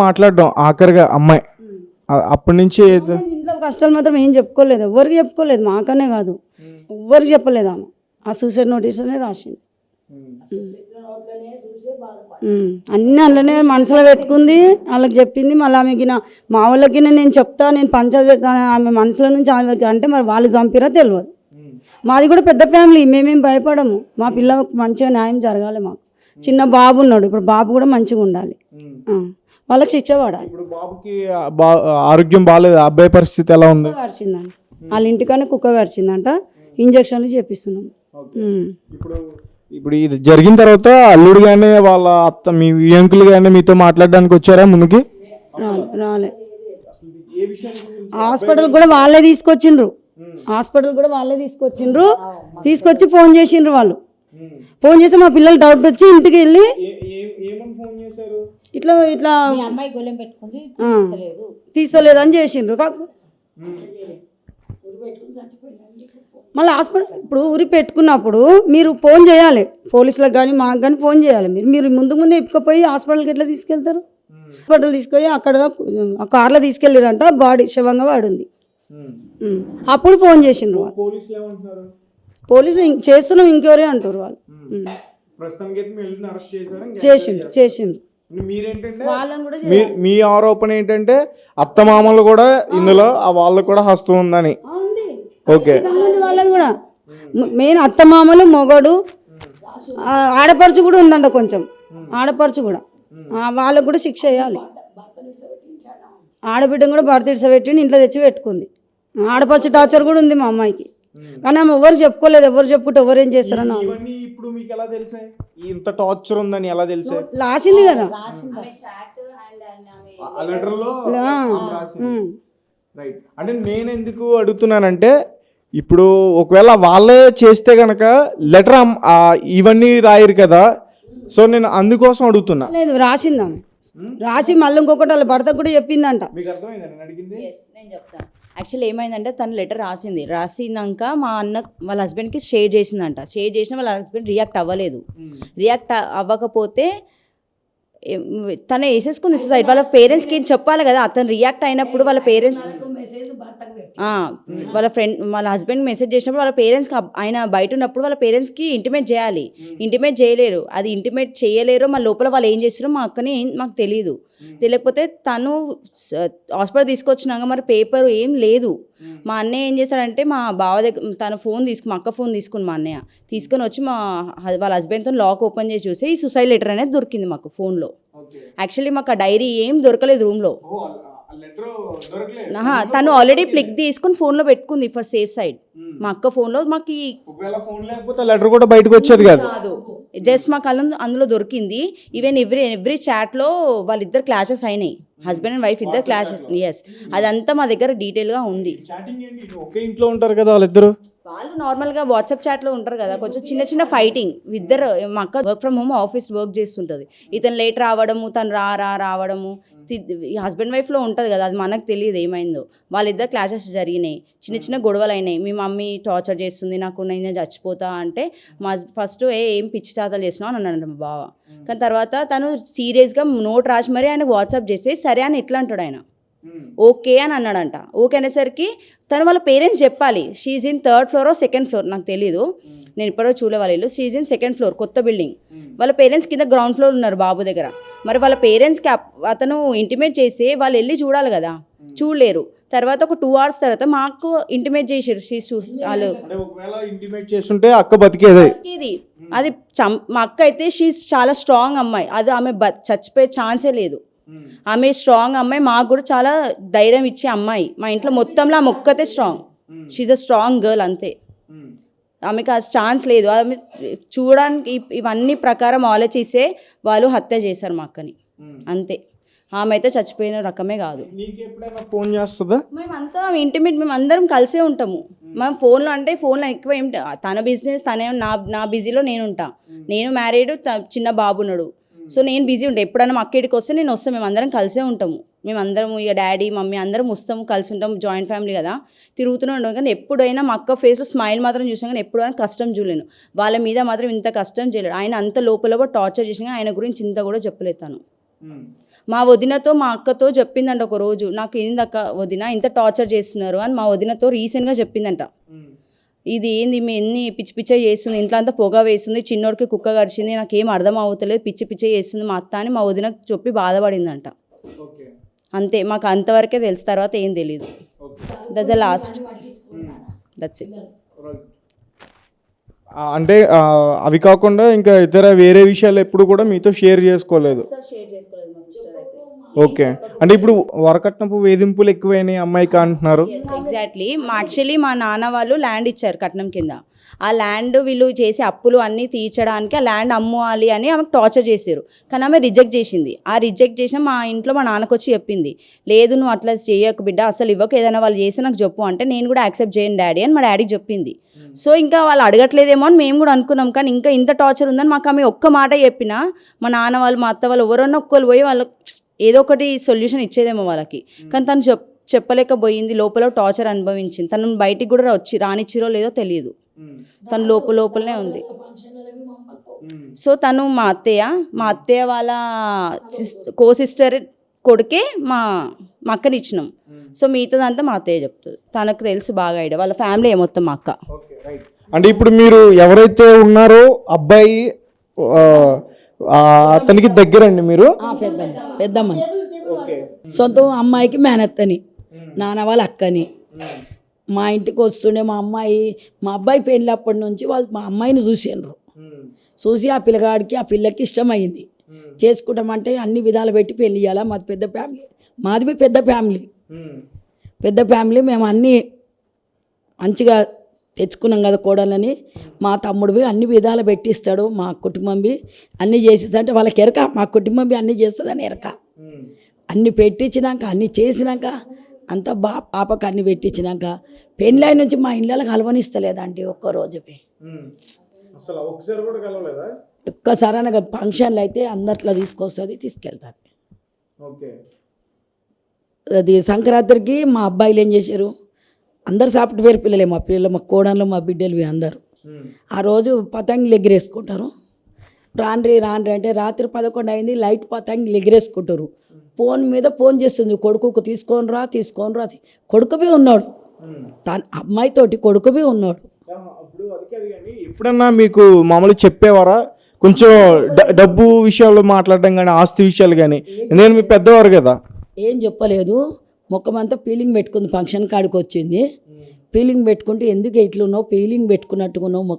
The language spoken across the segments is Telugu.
మాట్లాడడం ఆఖరిగా అమ్మాయి అప్పటి నుంచి ఇంట్లో కష్టాలు మాత్రం ఏం చెప్పుకోలేదు, ఎవరికి చెప్పుకోలేదు, మాకనే కాదు ఎవ్వరికి చెప్పలేదు. ఆమె ఆ సూసైడ్ నోటీసులనే రాసింది. అన్నీ అందులోనే మనసులో పెట్టుకుంది, వాళ్ళకి చెప్పింది. మళ్ళీ ఆమెకి మా వాళ్ళకి నేను చెప్తా, నేను పంచాయతీ పెడతాను ఆమె మనసులో నుంచి వాళ్ళకి అంటే మరి వాళ్ళు చంపిరా తెలియదు. మాది కూడా పెద్ద ఫ్యామిలీ, మేమేం భయపడము. మా పిల్ల మంచిగా న్యాయం జరగాలి. మాకు చిన్న బాబు ఉన్నాడు, ఇప్పుడు బాబు కూడా మంచిగా ఉండాలి, వాళ్ళకి శిక్ష పడాలి. ఇప్పుడు బాబుకి ఆరోగ్యం బాగాలేదు, అబ్బాయి పరిస్థితి ఎలా ఉంది? కరిచిందంట, వాళ్ళ ఇంటికనే కుక్క కరిచిందంట, ఇంజక్షన్లు చేపిస్తున్నాం. ఇప్పుడు ఇది జరిగిన తర్వాత అల్లుడు కానీ వాళ్ళ అత్త మీ వియంకులు కానీ మీతో మాట్లాడడానికి వచ్చారా ముందుకి? రాలే. హాస్పిటల్ కూడా వాళ్ళే తీసుకొచ్చిండ్రు, తీసుకొచ్చి ఫోన్ చేసిండ్రు. వాళ్ళు ఫోన్ చేసి మా పిల్లలు డౌట్ వచ్చి ఇంటికి వెళ్ళి ఇట్లా ఇట్లా తీసుకోలేదు అని చేసిండ్రు. మళ్ళీ హాస్పిటల్ ఇప్పుడు ఊరి పెట్టుకున్నప్పుడు మీరు ఫోన్ చేయాలి, పోలీసులకు కానీ మాకు కానీ ఫోన్ చేయాలి. మీరు ముందే ఇప్పుకపోయి హాస్పిటల్కి ఎట్లా తీసుకెళ్తారు? హాస్పిటల్ తీసుకొని అక్కడ కార్లో తీసుకెళ్ళారంట, బాడీ శవంగా వాడింది. అప్పుడు ఫోన్ చేసిండ్రు పోలీసులు చేస్తున్నాం ఇంకెవరే అంటారు వాళ్ళు. చేసిండ్రు. మీ ఆరోపణ ఏంటంటే అత్తమామలు కూడా ఇందులో వాళ్ళకు కూడా హస్తం ఉందని. ఓకే, వాళ్ళది కూడా మెయిన్ అత్తమామలు, మొగడు, ఆడపడుచు కూడా ఉందంట, కొంచెం ఆడపడుచు కూడా, వాళ్ళకు కూడా శిక్ష వేయాలి. ఆడబిడ్డను కూడా భర్త ఇడిసబెట్టి ఇంట్లో తెచ్చి పెట్టుకుంది. ఆడపడుచు టార్చర్ కూడా ఉంది మా అమ్మాయికి, కానీ ఆమె ఎవరు చెప్పుకోలేదు. ఎవరు చెప్పుకుంటే ఎవరు ఏం చేస్తారని. ఇప్పుడు మీకు ఎలా తెలుసా ఇంత టార్చర్ ఉందని? ఎలా తెలుసా? రాసింది కదా రైట్. అంటే నేను ఎందుకు అడుగుతున్నానంటే ఇప్పుడు ఒకవేళ వాళ్ళే చేస్తే కనుక లెటర్ ఇవన్నీ రాయరు కదా, సో నేను అందుకోసం అడుగుతున్నా. లేదు, రాసిందాం, రాసి మళ్ళీ ఇంకొకటి వాళ్ళ భర్త కూడా చెప్పిందంట. మీకు అర్థమైందా నేను అడిగింది? నేను చెప్తాను. యాక్చువల్లీ ఏమైందంటే తను లెటర్ రాసినాక మా అన్న వాళ్ళ హస్బెండ్కి షేర్ చేసిందంట. షేర్ చేసిన వాళ్ళ హస్బెండ్ రియాక్ట్ అవ్వలేదు. రియాక్ట్ అవ్వకపోతే తను వేసేసుకుంది సూసైడ్. వాళ్ళ పేరెంట్స్కి చెప్పాలి కదా, అతను రియాక్ట్ అయినప్పుడు వాళ్ళ పేరెంట్స్ వాళ్ళ హస్బెండ్ మెసేజ్ చేసినప్పుడు వాళ్ళ పేరెంట్స్కి ఆయన బయట ఉన్నప్పుడు వాళ్ళ పేరెంట్స్కి ఇంటిమేట్ చేయాలి. ఇంటిమేట్ చేయలేరు. అది ఇంటిమేట్ చేయలేరు. మా లోపల వాళ్ళు ఏం చేస్తారో మా అక్కని మాకు తెలియదు. తెలియకపోతే తను హాస్పిటల్ తీసుకొచ్చినాక మరి పేపర్ ఏం లేదు. మా అన్నయ్య ఏం చేశాడంటే మా బావ దగ్గర తన మా అక్క ఫోన్ తీసుకుని మా అన్నయ్య తీసుకొని వచ్చి వాళ్ళ హస్బెండ్తో లాక్ ఓపెన్ చేసి చూసి ఈ సూసైడ్ లెటర్ అనేది దొరికింది మాకు ఫోన్లో. యాక్చువల్లీ మాకు ఆ డైరీ ఏం దొరకలేదు రూమ్లో. తను ఆల్రెడీ ప్లిక్ తీసుకుని ఫోన్లో పెట్టుకుంది ఫర్ సేఫ్ సైడ్. మా అక్క ఫోన్లో మాకు లెటర్ కూడా బయటకు వచ్చేది కాదు, జస్ట్ మాకు అందులో దొరికింది. ఈవెన్ ఎవ్రీ చాట్లో వాళ్ళిద్దరు క్లాషెస్ అయినాయి, హస్బెండ్ అండ్ వైఫ్ ఇద్దరు క్లాషెస్. ఎస్, అదంతా మా దగ్గర డీటెయిల్గా ఉంది. ఒకే ఇంట్లో ఉంటారు కదా వాళ్ళిద్దరు, వాళ్ళు నార్మల్గా వాట్సాప్ చాట్లో ఉంటారు కదా, కొంచెం చిన్న ఫైటింగ్ ఇద్దరు. మా అక్క work from home office work చేస్తుంటుంది. ఇతను లేట్ రావడము, తను రావడము, హస్బెండ్ వైఫ్లో ఉంటుంది కదా, అది మనకు తెలియదు ఏమైందో. వాళ్ళిద్దరు క్లాషెస్ జరిగినాయి, చిన్న గొడవలు అయినాయి. మీ మమ్మీ టార్చర్ చేస్తుంది, నేను చచ్చిపోతా అంటే మా ఫస్ట్ ఏం పిచ్చి చాతలు చేసినావు అని అన్నాడు మా బావ. కానీ తర్వాత తను సీరియస్గా నోట్ రాసి మరి ఆయనకు వాట్సాప్ చేసి సరే అని ఎట్లా అంటాడు ఆయన, ఓకే అని అన్నాడంట. ఓకే అనేసరికి తను వాళ్ళ పేరెంట్స్ చెప్పాలి. She in 3rd floor or 2nd floor నాకు తెలీదు, నేను ఇప్పటివరకు చూడలే వాళ్ళ ఇల్లు. షీఈ్ ఇన్ 2nd floor, కొత్త బిల్డింగ్. వాళ్ళ పేరెంట్స్ కింద గ్రౌండ్ ఫ్లోర్ ఉన్నారు బాబు దగ్గర. మరి వాళ్ళ పేరెంట్స్కి అతను ఇంటిమేట్ చేసి వాళ్ళు వెళ్ళి చూడాలి కదా, చూడలేరు. తర్వాత ఒక 2 hours తర్వాత మాకు ఇంటిమేట్ చేసారు. వాళ్ళు ఇంటిమేట్ చేస్తుంటే అక్క బతికేది. అది మా అక్క అయితే షీఈ్ చాలా స్ట్రాంగ్ అమ్మాయి, అది ఆమె చచ్చిపోయే ఛాన్సే లేదు. ఆమె స్ట్రాంగ్ అమ్మాయి, మాకు కూడా చాలా ధైర్యం ఇచ్చే అమ్మాయి. మా ఇంట్లో మొత్తంలో ఆమె ఒక్కతే strong. She a strong girl అంతే. ఆమెకు ఆ ఛాన్స్ లేదు. ఆమె చూడడానికి ఇవన్నీ ప్రకారం ఆలోచిస్తే వాళ్ళు హత్య చేశారు మా అక్కని, అంతే. ఆమె అయితే చచ్చిపోయిన రకమే కాదు. ఫోన్ చేస్తుందా? మేమంతా ఇంటిమేట్, మేము అందరం కలిసే ఉంటాము. మేము ఫోన్లో ఎక్కువ ఏం, తన బిజినెస్ తనే, నా బిజీలో నేను ఉంటా. నేను మ్యారీడ్, చిన్న బాబు ఉన్నాడు. సో నేను బిజీ ఉంటాను. ఎప్పుడైనా మా అక్కడికి వస్తే నేను వస్తాను. మేము అందరం కలిసే ఉంటాము. మేమందరం ఇక డాడీ మమ్మీ అందరం వస్తాము, కలిసి ఉంటాము. జాయింట్ ఫ్యామిలీ కదా, తిరుగుతూనే ఉంటాం. కానీ ఎప్పుడైనా మా అక్క ఫేస్లో స్మైల్ మాత్రం చూసాం, కానీ ఎప్పుడైనా కష్టం చూడలేను. వాళ్ళ మీద మాత్రం ఇంత కష్టం చేయలేడు. ఆయన అంత లోపల టార్చర్ చేసినా ఆయన గురించి ఇంత కూడా చెప్పలేదు తను. మా వదినతో మా అక్కతో చెప్పిందంట ఒక రోజు, నాకు ఏందక్క వదిన ఇంత టార్చర్ చేస్తున్నారు అని మా వదినతో రీసెంట్గా చెప్పిందంట. ఇది ఏంది మీ ఎన్ని పిచ్చి పిచ్చ చేస్తుంది, ఇంట్లో అంతా పొగ వేస్తుంది, చిన్నోడికి కుక్క గడిచింది, నాకేం అర్థం అవుతలేదు, పిచ్చి పిచ్చ చేస్తుంది మా అత్త అని మా వదినకు చెప్పి బాధపడిందంట. అంతే, మాకు అంతవరకే తెలుసు, తర్వాత ఏం తెలీదు. That's the last, that's it. అంటే అవి కాకుండా ఇంకా ఇతర వేరే విషయాలు ఎప్పుడు కూడా మీతో షేర్ చేసుకోలేదు. ఓకే, అంటే ఇప్పుడు వరకట్నపు వేధింపులు ఎక్కువైనాయి అమ్మాయికి అంటున్నారు. ఎగ్జాక్ట్లీ. యాక్చువల్లీ మా నాన్న వాళ్ళు ల్యాండ్ ఇచ్చారు కట్నం కింద. ఆ ల్యాండ్ వీళ్ళు చేసే అప్పులు అన్నీ తీర్చడానికి ఆ ల్యాండ్ అమ్మాలి అని ఆమెకు టార్చర్ చేశారు. కానీ ఆమె రిజెక్ట్ చేసింది. ఆ రిజెక్ట్ చేసిన మా ఇంట్లో మా నాన్నకు వచ్చి చెప్పింది, లేదు నువ్వు అట్లా చేయకు బిడ్డ, అసలు ఇవ్వకు, ఏదైనా వాళ్ళు చేస్తే నాకు చెప్పు అంటే నేను కూడా యాక్సెప్ట్ చేయను డాడీ అని మా డాడీకి చెప్పింది. సో ఇంకా వాళ్ళు అడగట్లేదేమో అని మేము కూడా అనుకున్నాం. కానీ ఇంకా ఇంత టార్చర్ ఉందని మాకు ఆమె ఒక్క మాట చెప్పినా మా నాన్న వాళ్ళు మా అత్త వాళ్ళు ఎవరన్నా ఒక్కరు పోయి వాళ్ళకి ఏదో ఒకటి సొల్యూషన్ ఇచ్చేదేమో వాళ్ళకి. కానీ తను చెప్పలేకపోయింది, లోపల టార్చర్ అనుభవించింది. తను బయటికి కూడా రానిచ్చిరో లేదో తెలియదు, తను లోపలనే ఉంది. సో తను మా అత్తయ్య వాళ్ళ కో సిస్టర్ కొడుకే మా అక్కని ఇచ్చినాం. సో మిగతాదంతా మా అత్తయ్య చెప్తుంది, తనకు తెలుసు బాగా ఐడియా, వాళ్ళ ఫ్యామిలీ మొత్తం మా అక్క. అంటే ఇప్పుడు మీరు ఎవరైతే ఉన్నారో అబ్బాయి అతనికి దగ్గరండి మీరు? పెద్దమ్మ, సొంతం అమ్మాయికి మేనత్తని, నాన్న వాళ్ళ అక్కని. మా ఇంటికి వస్తుండే మా అబ్బాయి పెళ్ళినప్పటి నుంచి వాళ్ళు మా అమ్మాయిని చూసిండ్రు. చూసి ఆ పిల్లగాడికి ఆ పిల్లకి ఇష్టమైంది. చేసుకుంటామంటే అన్ని విధాలు పెట్టి పెళ్ళి ఇవ్వాలా. మాది పెద్ద ఫ్యామిలీ, మేము అన్నీ మంచిగా తెచ్చుకున్నాం కదా కోడలని. మా తమ్ముడివి అన్ని విధాలు పెట్టిస్తాడు, మా కుటుంబంవి అన్నీ చేసిస్తా అంటే వాళ్ళకి ఎరక, మా కుటుంబంవి అన్నీ చేస్తుందని ఎరక. అన్ని పెట్టించినాక అన్నీ చేసినాక అంతా పాపకు అన్ని పెట్టించినాక పెళ్ళైన నుంచి మా ఇళ్ళకి కలవనిస్తలేదండి. ఒక్కరోజు ఒక్కసారి అనగా ఫంక్షన్లు అయితే అందరిలో తీసుకెళ్తుంది. అది సంక్రాంతికి మా అబ్బాయిలు ఏం చేశారు, అందరు సాఫ్ట్వేర్ పిల్లలే, మా పిల్లలు, మా కోడళ్ళు, మా బిడ్డలు అందరు. ఆ రోజు పతంగులు ఎగిరేసుకుంటారు. రాండ్రి అంటే రాత్రి 11 అయింది, లైట్ పతంగులు ఎగిరేసుకుంటారు. ఫోన్ చేస్తుంది, కొడుకు తీసుకొని రా. కొడుకువి ఉన్నాడు, తన అమ్మాయితోటి కొడుకువి ఉన్నాడు. ఎప్పుడన్నా మీకు మామూలు చెప్పేవారా కొంచెం డబ్బు విషయాలు మాట్లాడడం కానీ ఆస్తి విషయాలు కానీ? నేను మీ పెద్దవారు కదా. ఏం చెప్పలేదు, మొక్కమంతా ఫీలింగ్ పెట్టుకుంది. ఫంక్షన్ కాడికి వచ్చింది, ఫీలింగ్ పెట్టుకుంటే ఎందుకు ఇట్లున్నావు, ఫీలింగ్ పెట్టుకున్నట్టుకున్నావు,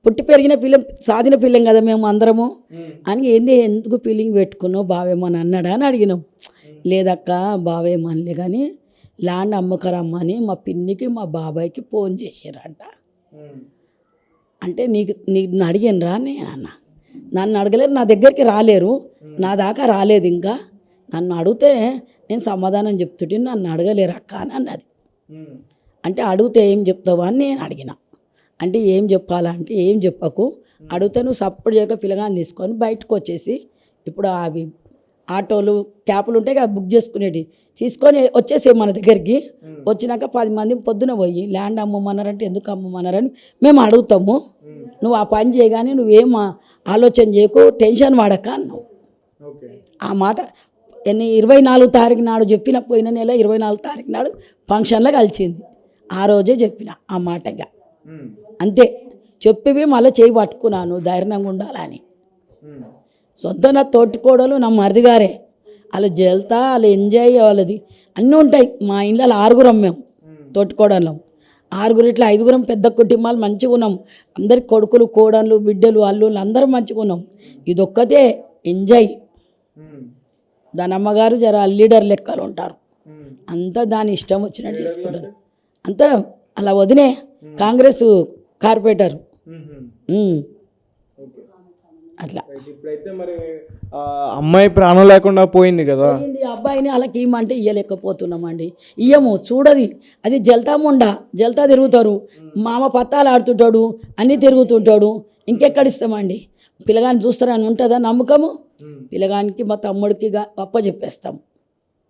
పుట్టి పెరిగిన పిల్లం, సాధిన పిల్లం కదా మేము అందరము అని, ఎందుకు ఫీలింగ్ పెట్టుకున్నావు, బావేమని అన్నాడా అని అడిగినాం. లేదక్క బావేమనలే, కానీ ల్యాండ్ అమ్మకరమ్మని మా పిన్నికి మా బాబాయ్కి ఫోన్ చేశారంట. అంటే నన్ను అడిగినరా నేను అన్న, నన్ను అడగలేరు, నా దగ్గరికి రాలేరు, నా దాకా రాలేదు ఇంకా, నన్ను అడిగితే నేను సమాధానం చెప్తుంటే నన్ను అడగలేరు అక్క అని అన్నది. అంటే అడిగితే ఏం చెప్తావా అని నేను అడిగిన. అంటే ఏం చెప్పాలంటే ఏం చెప్పకు, అడిగితే నువ్వు సపోర్ట్ చేయక పిల్లగాని తీసుకొని బయటకు వచ్చేసి, ఇప్పుడు అవి ఆటోలు క్యాపులు ఉంటాయి కదా బుక్ చేసుకునేవి, తీసుకొని వచ్చేసే మన దగ్గరికి. వచ్చినాక 10 మంది పొద్దున పోయి ల్యాండ్ అమ్మమన్నారంటే ఎందుకు అమ్మమన్నారని మేము అడుగుతాము, నువ్వు ఆ పని చేయగానే నువ్వేం ఆలోచన చేయకు, టెన్షన్ వాడక అన్నావు. ఆ మాట 24 తారీఖు నాడు చెప్పిన, పోయిన నెల 24 తారీఖు నాడు ఫంక్షన్లో కలిసింది. ఆ రోజే చెప్పిన ఆ మాటగా, అంతే చెప్పివి మళ్ళీ చేయి పట్టుకున్నాను ధైర్యంగా ఉండాలని. సొంత నా తోటికోడలు నా మరిదిగారే, వాళ్ళు జల్తా, వాళ్ళు ఎంజాయ్, వాళ్ళది అన్నీ ఉంటాయి. మా ఇంట్లో 6 మేము తోటికోడళ్ళం, 6 ఇట్లా 5 పెద్ద కుటుంబాలు మంచిగా ఉన్నాం. అందరికి కొడుకులు, కోడళ్ళు, బిడ్డలు, అల్లుళ్ళు అందరూ మంచిగా ఉన్నాం. ఇదొక్కతే ఎంజాయ్. దాని అమ్మగారు జర లీడర్ లెక్కలు ఉంటారు, అంతా దాని ఇష్టం వచ్చినట్టు చేసుకుంటారు. అంతా అలా వదినే కాంగ్రెస్ కార్పొరేటర్ అట్లా. ఇప్పుడైతే మరి అమ్మాయి ప్రాణం లేకుండా పోయింది కదా, అబ్బాయిని అలాకి ఇవ్వమంటే ఇవ్వలేకపోతున్నామండి. ఇయ్యము, చూడది, అది జల్తా తిరుగుతారు, మామ పత్తాలు ఆడుతుంటాడు, అన్నీ తిరుగుతుంటాడు, ఇంకెక్కడ ఇస్తామండి? పిల్లగాని చూస్తారని ఉంటుందా నమ్మకము? పిల్లగానికి మా తమ్ముడికి అప్ప చెప్పేస్తాం.